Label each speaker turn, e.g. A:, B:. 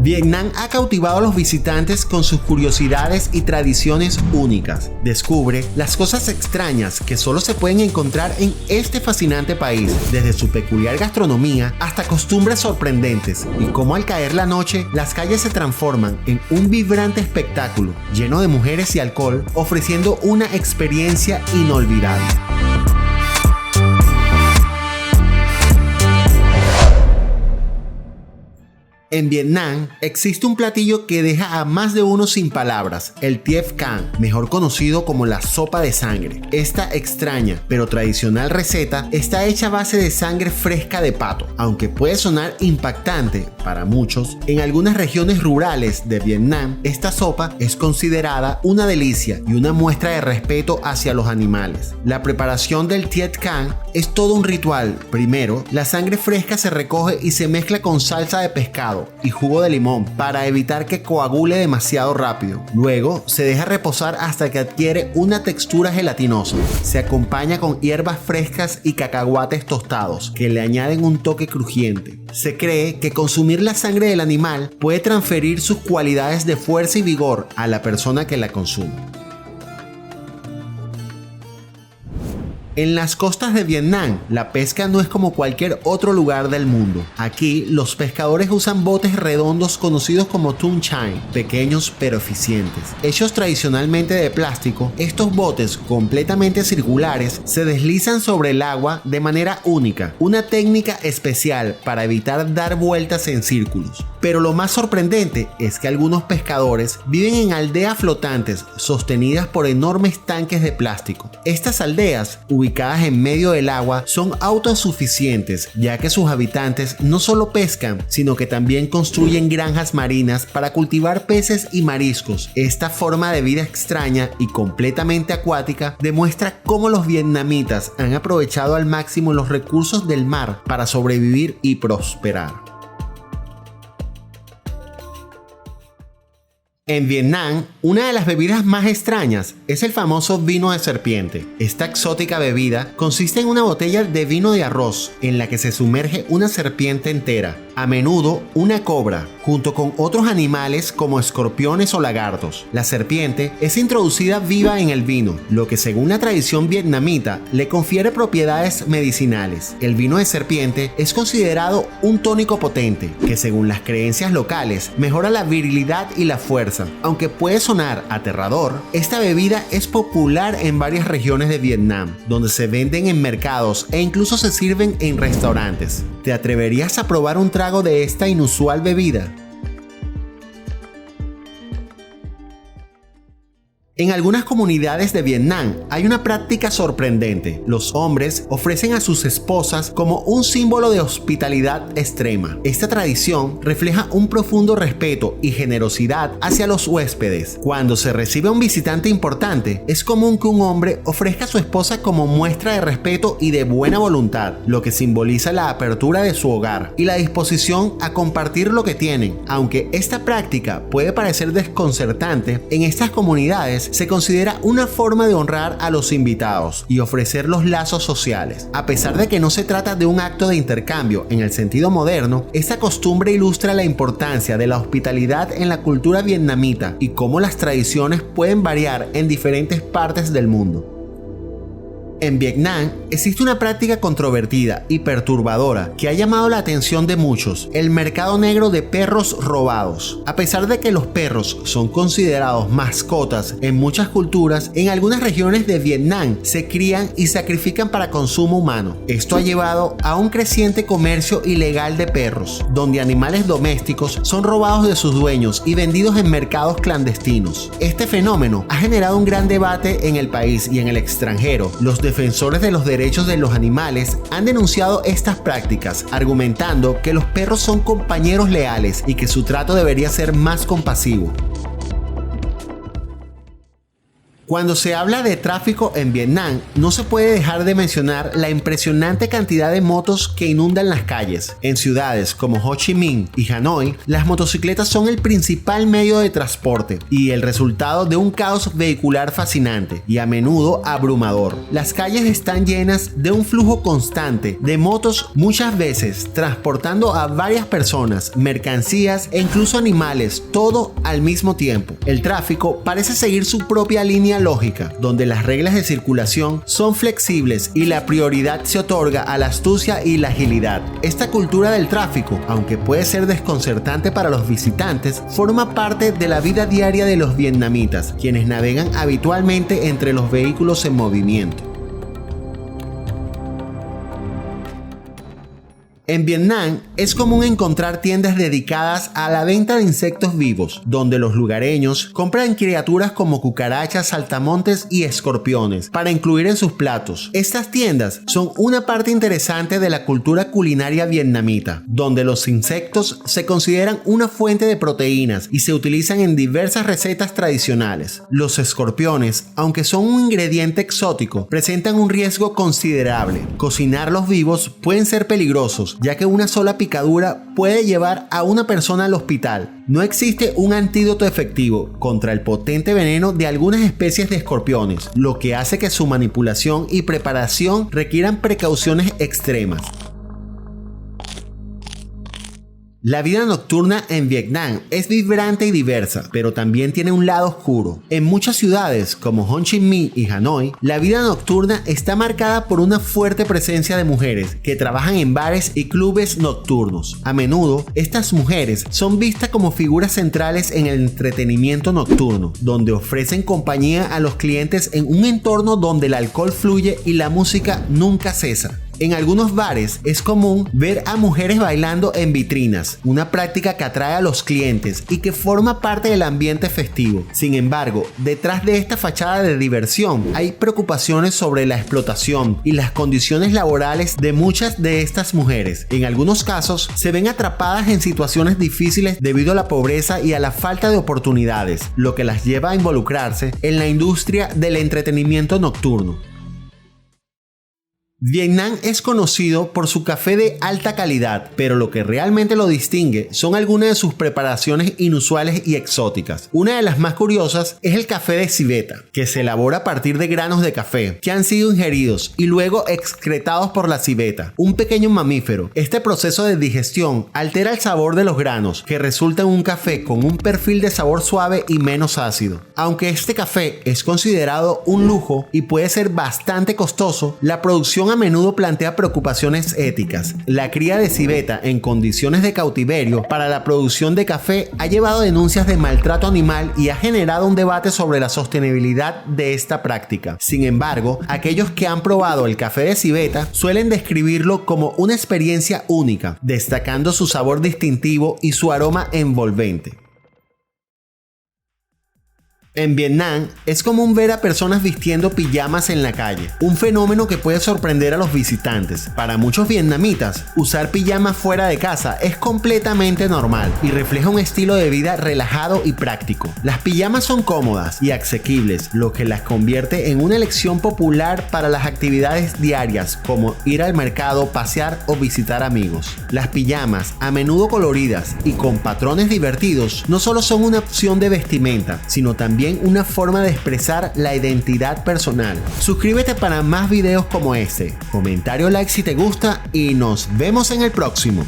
A: Vietnam ha cautivado a los visitantes con sus curiosidades y tradiciones únicas. Descubre las cosas extrañas que solo se pueden encontrar en este fascinante país, desde su peculiar gastronomía hasta costumbres sorprendentes, y cómo al caer la noche las calles se transforman en un vibrante espectáculo lleno de mujeres y alcohol, ofreciendo una experiencia inolvidable. En Vietnam existe un platillo que deja a más de uno sin palabras, el Tiep Canh, mejor conocido como la sopa de sangre. Esta extraña pero tradicional receta está hecha a base de sangre fresca de pato. Aunque puede sonar impactante para muchos, en algunas regiones rurales de Vietnam esta sopa es considerada una delicia y una muestra de respeto hacia los animales. La preparación del Tiep Canh es todo un ritual. Primero, la sangre fresca se recoge y se mezcla con salsa de pescado y jugo de limón para evitar que coagule demasiado rápido. Luego se deja reposar hasta que adquiere una textura gelatinosa. Se acompaña con hierbas frescas y cacahuates tostados que le añaden un toque crujiente. Se cree que consumir la sangre del animal puede transferir sus cualidades de fuerza y vigor a la persona que la consume. En las costas de Vietnam, la pesca no es como cualquier otro lugar del mundo. Aquí, los pescadores usan botes redondos conocidos como Thung Chai, pequeños pero eficientes. Hechos tradicionalmente de plástico, estos botes completamente circulares se deslizan sobre el agua de manera única, una técnica especial para evitar dar vueltas en círculos. Pero lo más sorprendente es que algunos pescadores viven en aldeas flotantes sostenidas por enormes tanques de plástico. Estas aldeas, ubicadas en medio del agua, son autosuficientes, ya que sus habitantes no solo pescan, sino que también construyen granjas marinas para cultivar peces y mariscos. Esta forma de vida extraña y completamente acuática demuestra cómo los vietnamitas han aprovechado al máximo los recursos del mar para sobrevivir y prosperar. En Vietnam, una de las bebidas más extrañas es el famoso vino de serpiente. Esta exótica bebida consiste en una botella de vino de arroz en la que se sumerge una serpiente entera, a menudo una cobra, junto con otros animales como escorpiones o lagartos. La serpiente es introducida viva en el vino, lo que según la tradición vietnamita le confiere propiedades medicinales. El vino de serpiente es considerado un tónico potente que, según las creencias locales, mejora la virilidad y la fuerza. Aunque puede sonar aterrador, esta bebida es popular en varias regiones de Vietnam, donde se venden en mercados e incluso se sirven en restaurantes. ¿Te atreverías a probar un trago de esta inusual bebida? En algunas comunidades de Vietnam hay una práctica sorprendente. Los hombres ofrecen a sus esposas como un símbolo de hospitalidad extrema. Esta tradición refleja un profundo respeto y generosidad hacia los huéspedes. Cuando se recibe a un visitante importante, es común que un hombre ofrezca a su esposa como muestra de respeto y de buena voluntad, lo que simboliza la apertura de su hogar y la disposición a compartir lo que tienen. Aunque esta práctica puede parecer desconcertante, en estas comunidades se considera una forma de honrar a los invitados y ofrecer los lazos sociales. A pesar de que no se trata de un acto de intercambio en el sentido moderno, esta costumbre ilustra la importancia de la hospitalidad en la cultura vietnamita y cómo las tradiciones pueden variar en diferentes partes del mundo. En Vietnam existe una práctica controvertida y perturbadora que ha llamado la atención de muchos: el mercado negro de perros robados. A pesar de que los perros son considerados mascotas en muchas culturas, en algunas regiones de Vietnam se crían y sacrifican para consumo humano. Esto ha llevado a un creciente comercio ilegal de perros, donde animales domésticos son robados de sus dueños y vendidos en mercados clandestinos. Este fenómeno ha generado un gran debate en el país y en el extranjero. Los defensores de los derechos de los animales han denunciado estas prácticas, argumentando que los perros son compañeros leales y que su trato debería ser más compasivo. Cuando se habla de tráfico en Vietnam, no se puede dejar de mencionar la impresionante cantidad de motos que inundan las calles. En ciudades como Ho Chi Minh y Hanoi, las motocicletas son el principal medio de transporte y el resultado de un caos vehicular fascinante y a menudo abrumador. Las calles están llenas de un flujo constante de motos, muchas veces transportando a varias personas, mercancías e incluso animales, todo al mismo tiempo. El tráfico parece seguir su propia línea lógica, donde las reglas de circulación son flexibles y la prioridad se otorga a la astucia y la agilidad. Esta cultura del tráfico, aunque puede ser desconcertante para los visitantes, forma parte de la vida diaria de los vietnamitas, quienes navegan habitualmente entre los vehículos en movimiento. En Vietnam es común encontrar tiendas dedicadas a la venta de insectos vivos, donde los lugareños compran criaturas como cucarachas, saltamontes y escorpiones para incluir en sus platos. Estas tiendas son una parte interesante de la cultura culinaria vietnamita, donde los insectos se consideran una fuente de proteínas y se utilizan en diversas recetas tradicionales. Los escorpiones, aunque son un ingrediente exótico, presentan un riesgo considerable. Cocinarlos vivos pueden ser peligrosos, ya que una sola picadura puede llevar a una persona al hospital. No existe un antídoto efectivo contra el potente veneno de algunas especies de escorpiones, lo que hace que su manipulación y preparación requieran precauciones extremas. La vida nocturna en Vietnam es vibrante y diversa, pero también tiene un lado oscuro. En muchas ciudades como Ho Chi Minh y Hanoi, la vida nocturna está marcada por una fuerte presencia de mujeres que trabajan en bares y clubes nocturnos. A menudo, estas mujeres son vistas como figuras centrales en el entretenimiento nocturno, donde ofrecen compañía a los clientes en un entorno donde el alcohol fluye y la música nunca cesa. En algunos bares es común ver a mujeres bailando en vitrinas, una práctica que atrae a los clientes y que forma parte del ambiente festivo. Sin embargo, detrás de esta fachada de diversión hay preocupaciones sobre la explotación y las condiciones laborales de muchas de estas mujeres. En algunos casos, se ven atrapadas en situaciones difíciles debido a la pobreza y a la falta de oportunidades, lo que las lleva a involucrarse en la industria del entretenimiento nocturno. Vietnam es conocido por su café de alta calidad, pero lo que realmente lo distingue son algunas de sus preparaciones inusuales y exóticas. Una de las más curiosas es el café de civeta, que se elabora a partir de granos de café que han sido ingeridos y luego excretados por la civeta, un pequeño mamífero. Este proceso de digestión altera el sabor de los granos, que resulta en un café con un perfil de sabor suave y menos ácido. Aunque este café es considerado un lujo y puede ser bastante costoso, la producción a menudo plantea preocupaciones éticas. La cría de civeta en condiciones de cautiverio para la producción de café ha llevado denuncias de maltrato animal y ha generado un debate sobre la sostenibilidad de esta práctica. Sin embargo, aquellos que han probado el café de civeta suelen describirlo como una experiencia única, destacando su sabor distintivo y su aroma envolvente. En Vietnam es común ver a personas vistiendo pijamas en la calle, un fenómeno que puede sorprender a los visitantes. Para muchos vietnamitas, usar pijamas fuera de casa es completamente normal y refleja un estilo de vida relajado y práctico. Las pijamas son cómodas y asequibles, lo que las convierte en una elección popular para las actividades diarias como ir al mercado, pasear o visitar amigos. Las pijamas, a menudo coloridas y con patrones divertidos, no solo son una opción de vestimenta, sino también una forma de expresar la identidad personal. Suscríbete para más videos como este, comentario, like si te gusta y nos vemos en el próximo.